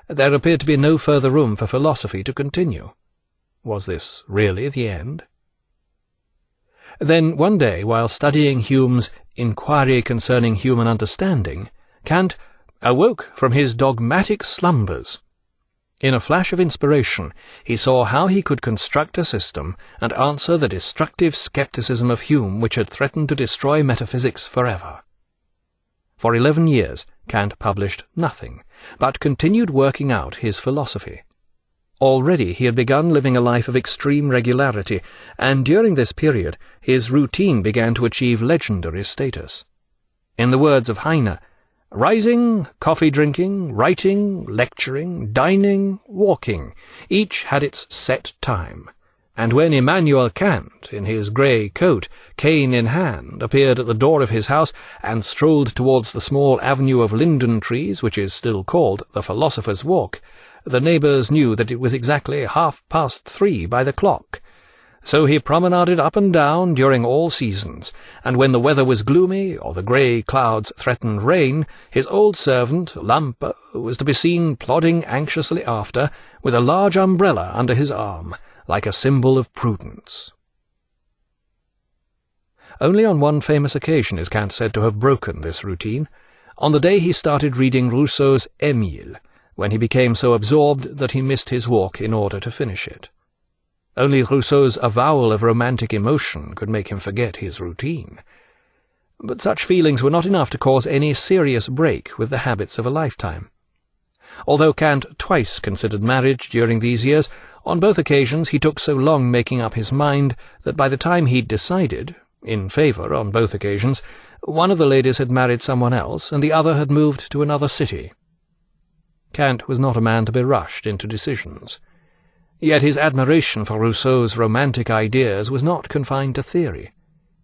There appeared to be no further room for philosophy to continue. Was this really the end? Then one day, while studying Hume's Inquiry Concerning Human Understanding, Kant awoke from his dogmatic slumbers. In a flash of inspiration, he saw how he could construct a system and answer the destructive skepticism of Hume which had threatened to destroy metaphysics forever. For 11 years, Kant published nothing, but continued working out his philosophy. Already he had begun living a life of extreme regularity, and during this period his routine began to achieve legendary status. In the words of Heine, rising, coffee-drinking, writing, lecturing, dining, walking, each had its set time, and when Immanuel Kant, in his grey coat, cane in hand, appeared at the door of his house and strolled towards the small avenue of linden trees which is still called the Philosopher's Walk, the neighbours knew that it was exactly 3:30 by the clock. So he promenaded up and down during all seasons, and when the weather was gloomy or the grey clouds threatened rain, his old servant, Lampe, was to be seen plodding anxiously after, with a large umbrella under his arm, like a symbol of prudence. Only on one famous occasion is Kant said to have broken this routine, on the day he started reading Rousseau's Émile, when he became so absorbed that he missed his walk in order to finish it. Only Rousseau's avowal of romantic emotion could make him forget his routine. But such feelings were not enough to cause any serious break with the habits of a lifetime. Although Kant twice considered marriage during these years, on both occasions he took so long making up his mind that by the time he'd decided, in favour on both occasions, one of the ladies had married someone else and the other had moved to another city. Kant was not a man to be rushed into decisions. Yet his admiration for Rousseau's romantic ideas was not confined to theory.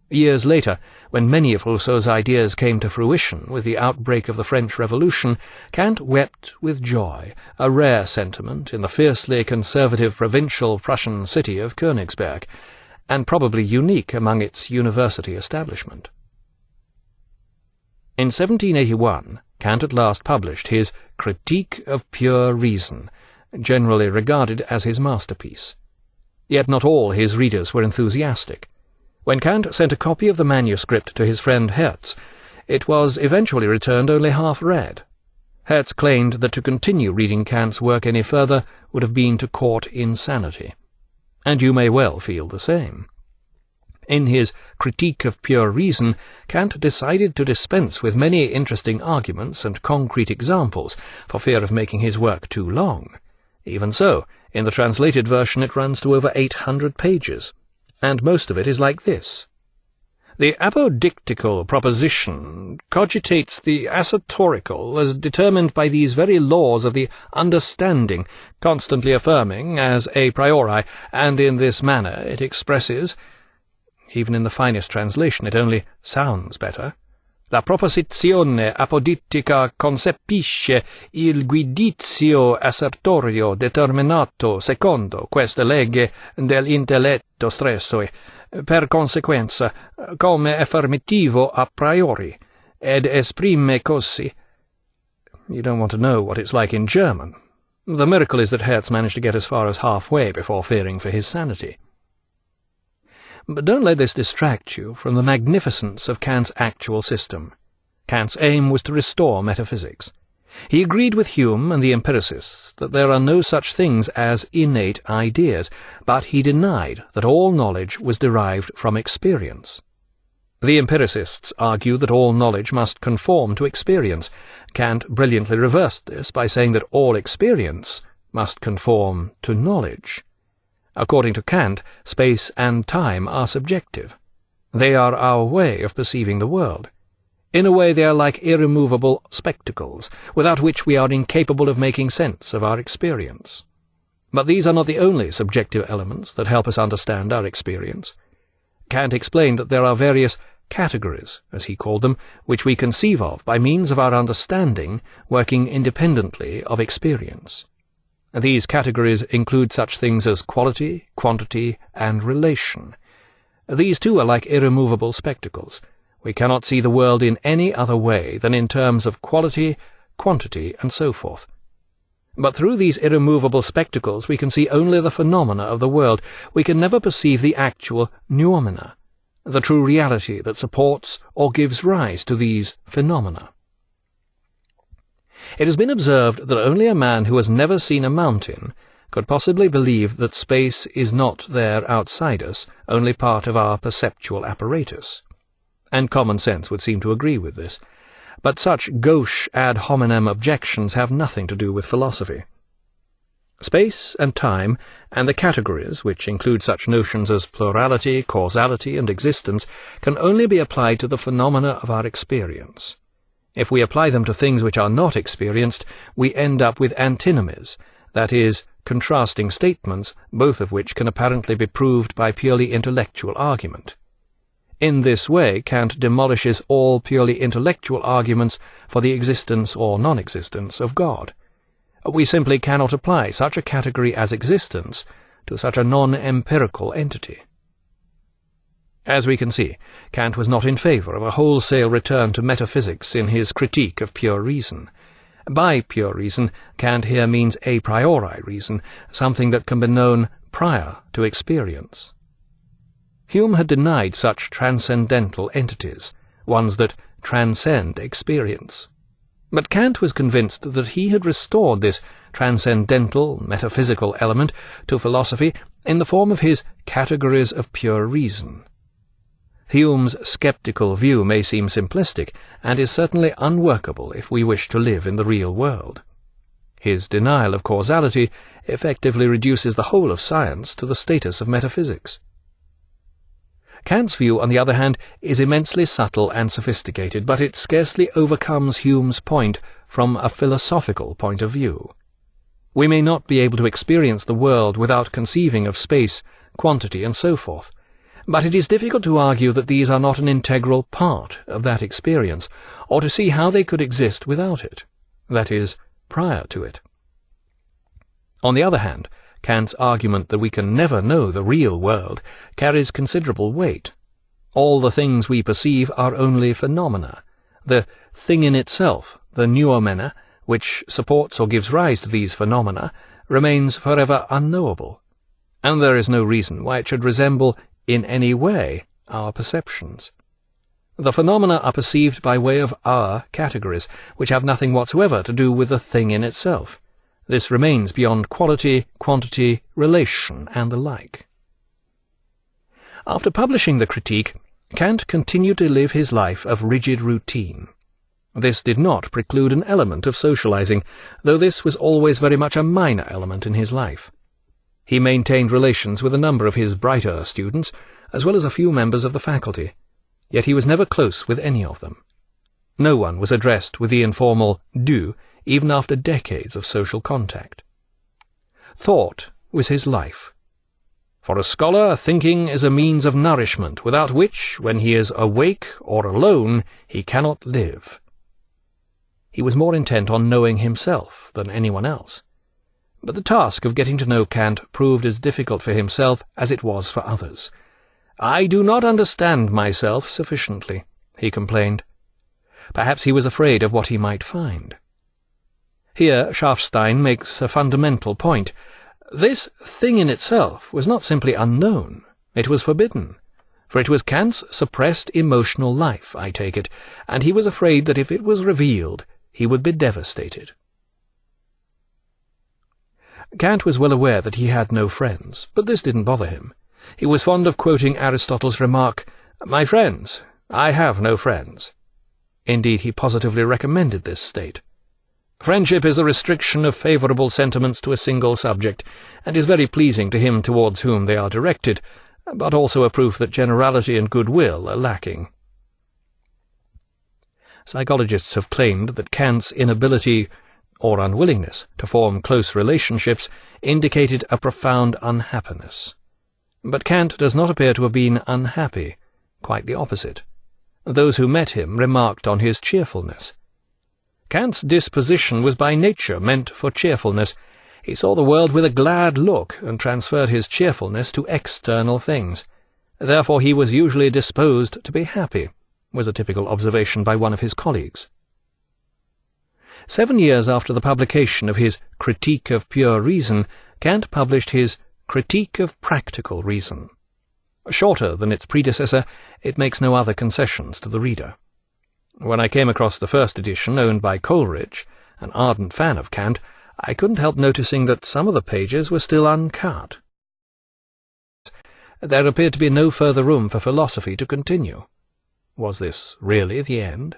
Years later, when many of Rousseau's ideas came to fruition with the outbreak of the French Revolution, Kant wept with joy, a rare sentiment in the fiercely conservative provincial Prussian city of Königsberg, and probably unique among its university establishment. In 1781, Kant at last published his Critique of Pure Reason, generally regarded as his masterpiece. Yet not all his readers were enthusiastic. When Kant sent a copy of the manuscript to his friend Hertz, it was eventually returned only half read. Hertz claimed that to continue reading Kant's work any further would have been to court insanity. And you may well feel the same. In his Critique of Pure Reason, Kant decided to dispense with many interesting arguments and concrete examples for fear of making his work too long. Even so, in the translated version it runs to over 800 pages, and most of it is like this. The apodictical proposition cogitates the assertorical as determined by these very laws of the understanding, constantly affirming as a priori, and in this manner it expresses— even in the finest translation it only sounds better— la proposizione apodittica concepisce il giudizio assertorio determinato secondo queste leggi dell'intelletto stesso, per conseguenza, come affermativo a priori, ed esprime così. You don't want to know what it's like in German. The miracle is that Hertz managed to get as far as halfway before fearing for his sanity. But don't let this distract you from the magnificence of Kant's actual system. Kant's aim was to restore metaphysics. He agreed with Hume and the empiricists that there are no such things as innate ideas, but he denied that all knowledge was derived from experience. The empiricists argue that all knowledge must conform to experience. Kant brilliantly reversed this by saying that all experience must conform to knowledge. According to Kant, space and time are subjective. They are our way of perceiving the world. In a way they are like irremovable spectacles, without which we are incapable of making sense of our experience. But these are not the only subjective elements that help us understand our experience. Kant explained that there are various categories, as he called them, which we conceive of by means of our understanding working independently of experience. These categories include such things as quality, quantity, and relation. These too are like irremovable spectacles. We cannot see the world in any other way than in terms of quality, quantity, and so forth. But through these irremovable spectacles we can see only the phenomena of the world. We can never perceive the actual noumena, the true reality that supports or gives rise to these phenomena. It has been observed that only a man who has never seen a mountain could possibly believe that space is not there outside us, only part of our perceptual apparatus. And common sense would seem to agree with this. But such gauche ad hominem objections have nothing to do with philosophy. Space and time, and the categories, which include such notions as plurality, causality, and existence, can only be applied to the phenomena of our experience. If we apply them to things which are not experienced, we end up with antinomies, that is, contrasting statements, both of which can apparently be proved by purely intellectual argument. In this way, Kant demolishes all purely intellectual arguments for the existence or non-existence of God. We simply cannot apply such a category as existence to such a non-empirical entity. As we can see, Kant was not in favour of a wholesale return to metaphysics in his critique of pure reason. By pure reason, Kant here means a priori reason, something that can be known prior to experience. Hume had denied such transcendental entities, ones that transcend experience. But Kant was convinced that he had restored this transcendental, metaphysical element to philosophy in the form of his categories of pure reason. Hume's sceptical view may seem simplistic, and is certainly unworkable if we wish to live in the real world. His denial of causality effectively reduces the whole of science to the status of metaphysics. Kant's view, on the other hand, is immensely subtle and sophisticated, but it scarcely overcomes Hume's point from a philosophical point of view. We may not be able to experience the world without conceiving of space, quantity, and so forth, but it is difficult to argue that these are not an integral part of that experience, or to see how they could exist without it, that is, prior to it. On the other hand, Kant's argument that we can never know the real world carries considerable weight. All the things we perceive are only phenomena. The thing in itself, the noumena, which supports or gives rise to these phenomena, remains forever unknowable, and there is no reason why it should resemble in any way our perceptions. The phenomena are perceived by way of our categories, which have nothing whatsoever to do with the thing in itself. This remains beyond quality, quantity, relation, and the like. After publishing the critique, Kant continued to live his life of rigid routine. This did not preclude an element of socializing, though this was always very much a minor element in his life. He maintained relations with a number of his brighter students, as well as a few members of the faculty, yet he was never close with any of them. No one was addressed with the informal du, even after decades of social contact. Thought was his life. For a scholar, thinking is a means of nourishment, without which, when he is awake or alone, he cannot live. He was more intent on knowing himself than anyone else. But the task of getting to know Kant proved as difficult for himself as it was for others. "I do not understand myself sufficiently," he complained. Perhaps he was afraid of what he might find. Here Schafstein makes a fundamental point. This thing in itself was not simply unknown, it was forbidden, for it was Kant's suppressed emotional life, I take it, and he was afraid that if it was revealed, he would be devastated. Kant was well aware that he had no friends, but this didn't bother him. He was fond of quoting Aristotle's remark, "My friends, I have no friends." Indeed, he positively recommended this state. Friendship is a restriction of favourable sentiments to a single subject, and is very pleasing to him towards whom they are directed, but also a proof that generality and goodwill are lacking. Psychologists have claimed that Kant's inability or unwillingness to form close relationships indicated a profound unhappiness. But Kant does not appear to have been unhappy, quite the opposite. Those who met him remarked on his cheerfulness. Kant's disposition was by nature meant for cheerfulness. He saw the world with a glad look and transferred his cheerfulness to external things. Therefore he was usually disposed to be happy, was a typical observation by one of his colleagues. 7 years after the publication of his Critique of Pure Reason, Kant published his Critique of Practical Reason. Shorter than its predecessor, it makes no other concessions to the reader. When I came across the first edition, owned by Coleridge, an ardent fan of Kant, I couldn't help noticing that some of the pages were still uncut. There appeared to be no further room for philosophy to continue. Was this really the end?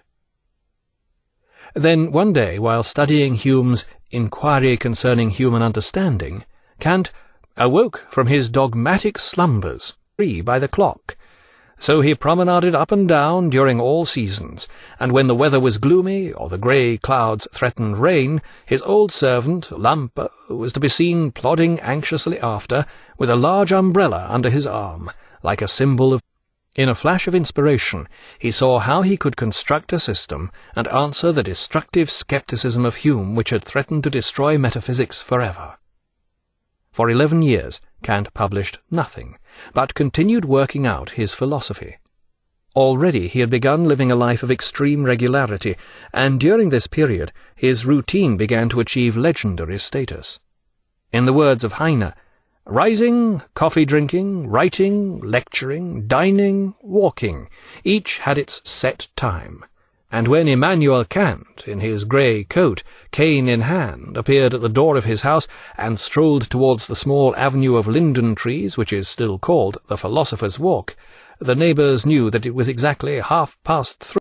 Then one day, while studying Hume's Inquiry Concerning Human Understanding, Kant awoke from his dogmatic slumbers, 3 by the clock. So he promenaded up and down during all seasons, and when the weather was gloomy, or the grey clouds threatened rain, his old servant, Lampe, was to be seen plodding anxiously after, with a large umbrella under his arm, like a symbol of... In a flash of inspiration, he saw how he could construct a system and answer the destructive scepticism of Hume which had threatened to destroy metaphysics forever. For 11 years, Kant published nothing, but continued working out his philosophy. Already he had begun living a life of extreme regularity, and during this period his routine began to achieve legendary status. In the words of Heine, rising, coffee-drinking, writing, lecturing, dining, walking, each had its set time. And when Immanuel Kant, in his grey coat, cane in hand, appeared at the door of his house and strolled towards the small avenue of linden trees, which is still called the Philosopher's Walk, the neighbours knew that it was exactly 3:30.